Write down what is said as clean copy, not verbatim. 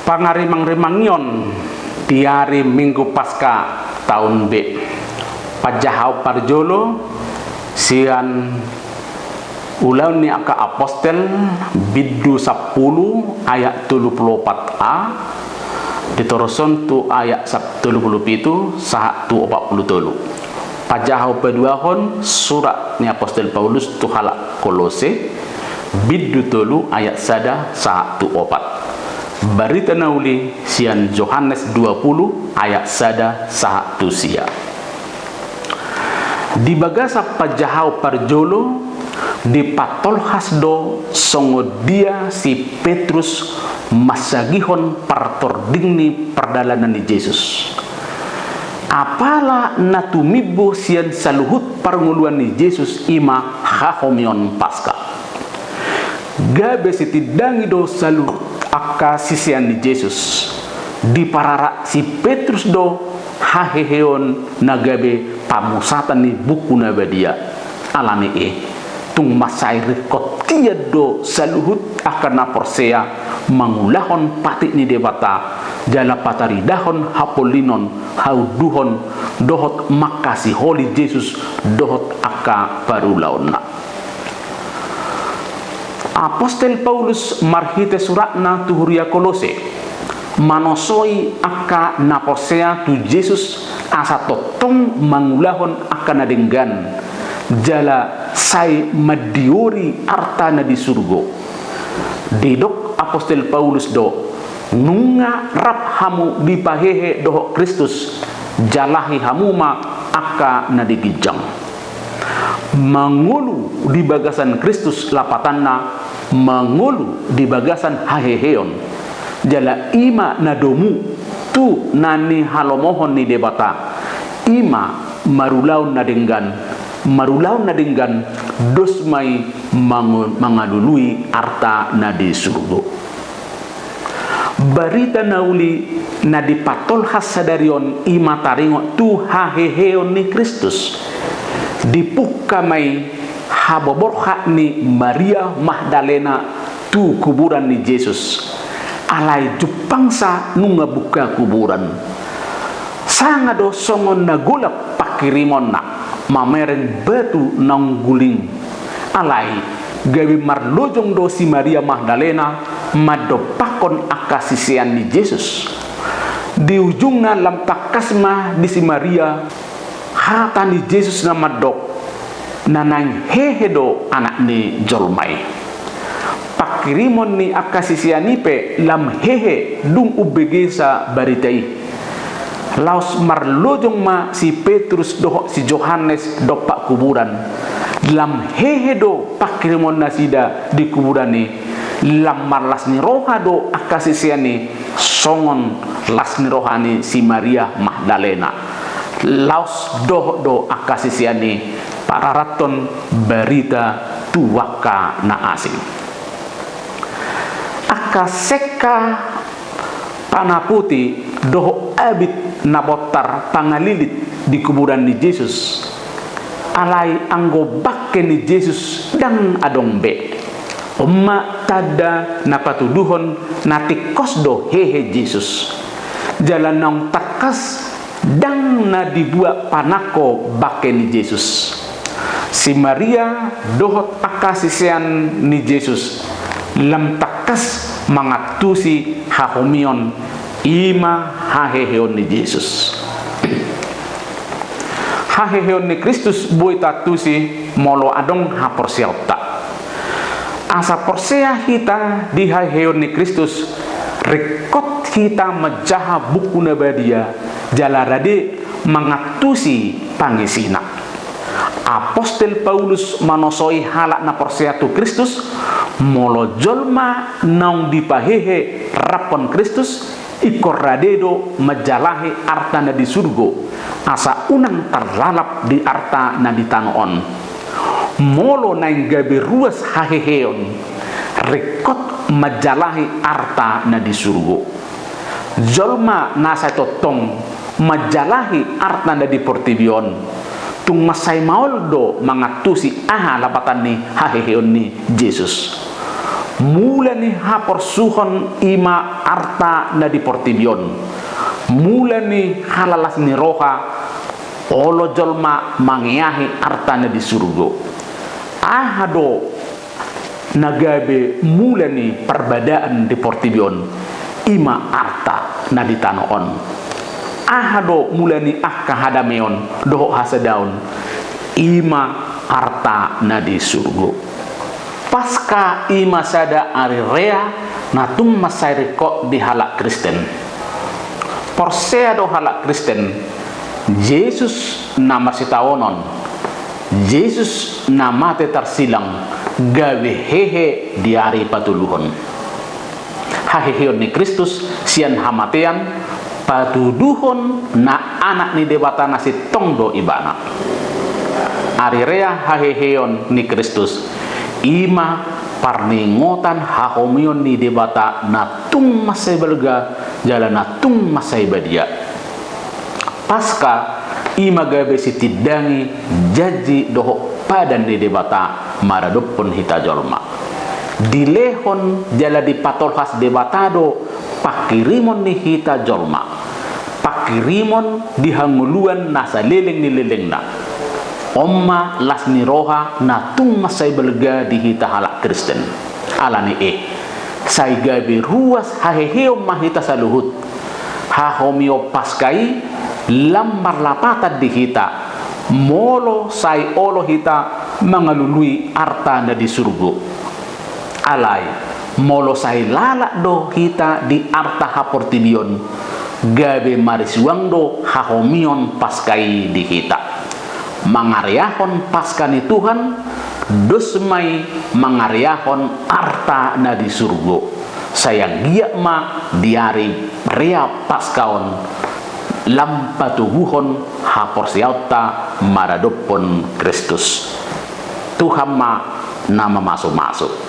Pangarimang-rimangion di hari Minggu Pasca tahun B. Pajahau parjolo sian ulang ni aka apostel biddu 10 ayat 34a ditoroson tu ayat 37 sahat tu 47. Pajahau peduahon surat ni apostel Paulus tu halak Kolose biddu tolu ayat sada sahat tu 4. Berita nauli sian Yohanes 20 ayat sada sahat tu sia. Di bagasa pajahau parjolo di patol hasdo songo dia si Petrus masagihon partordingni perdalanan ni Yesus. Apala natumibo sian saluhut parnguluan ni Yesus ima hahomion Paskah. Gabe sitidangi do saluhut aka sisian ni Yesus di parara si Petrus do haheheon nagabe pamusatan ni buku nabadia alami tung masai rekod kia do saluhut akan naporsea mangulahon patik ni debata jala pataridahon hapolinon hauduhon dohot makasi holi Yesus dohot aka parulaonna. Apostel Paulus marhite suratna tu huria Kolose manosoi aka naposea tu Yesus asa totong mangulahon akan adenggan jala sai madiori artana di surgo. Didok apostel Paulus do nunga rap hamu dipahehe doho Kristus jalahi hamuma aka nadigijang mangulu di bagasan Kristus lapatanna mangulu di bagasan haheheon jala ima nadomu tu nani halomohon ni debata ima marulaun nadenggan dosmai mangadului arta nadi surgo. Barita nauli nadi patol hasadarion ima taringo tu haheheon ni Kristus dipukamai haboborha ni Maria Magdalena tu kuburan ni Yesus alai jupangsa nunga buka kuburan sangado songon nagulap pakirimon na mamereng batu nang guling alai gawi marlojong do si Maria Magdalena madopakon akasisian ni Yesus di ujungna lam takasma di si Maria hata ni Yesus na madok nanang hehedo anak ni jolmai pakirimon ni akasisianipe lam hehe dung ubegesa baritai laos marlojong ma si Petrus doh si Yohanes dopak kuburan lam hehe do pakirimon nasida di kuburan ni lam marlas ni roha do akasisiani songon las ni rohani si Maria Magdalena laos doh do akasisiani pararaton berita tuwaka na asing akaseka panaputi doho abit nabotar pangalilit di kuburan ni Yesus alai anggo bakke ni Yesus dan adongbe umma tada napatuduhon natikos do hehe Yesus jalan nang takas dang na dibuat panako bakke ni Yesus si Maria dohot akasisian ni Yesus lam takas mangatusi hahomion ima haheheon ni Yesus haheheon ni Kristus boy tatusi molo adong haporsiauta asa porsea hita di haheheon ni Kristus rekod kita majaha buku nabadia jalarade mangatusi pangisina. Apostel Paulus manosoi halak na porsiatu Kristus molo jolma naung dipahehe rapon Kristus ikor radedo majalahe arta na di surgo asa unang terlalap di arta na di tanoon molo naing gabe ruas haheheon rekod majalahe arta na di surgo jolma nasa totong majalahi arta na di portibion tung masay maoldo mangatusi aha lapatan ni haheheon ni Yesus mula ni haporsuhon ima arta na di portibion, mula ni halalas ni roha olo jolma mangiahi arta na di surgo. Ahado nagabe mula ni perbedaan di portibion ima arta na di tanoon. Ahado mula ni kahadameon doho hasadaun ima arta na di surgo. Pasca ima sada ari rea natum masai kok di halak Kristen. Porsea do halak Kristen, Yesus nama sitawonon, Yesus nama te tersilang gawe hehe di hari patuluhon. Haheheon ni Kristus sian hamatean patuduhon na anak ni debata nasi tongdo ibana. Ari rea haheheon ni Kristus ima parningotan hahomion ni debata natung masai belga jalan natung masai badia. Pasca ima gabe sitidangi jaji doho padan ni debata maradopon hita jolma dilehon jala di patolhas debatado pakirimon ni hita jolma, pakirimon dihanguluan nasa leleng ni leleng na omma lasni roha na tung masai belga di hita halak Kristen alani sai gabi ruas haheheo mahita saluhut hahomio paskai lambar lapatan di hita molo sai olo hita mengalului arta na di surgo alai molo sai lalak do hita di arta haportibion gabe marisuang do hahomion paskai di hita mangariahon paskani Tuhan dosmai mangariahon arta na di surgo sayang giak ma diari rea paskaon lampatuguhon haporsiauta maradopon Kristus Tuhan ma nama masuk-masuk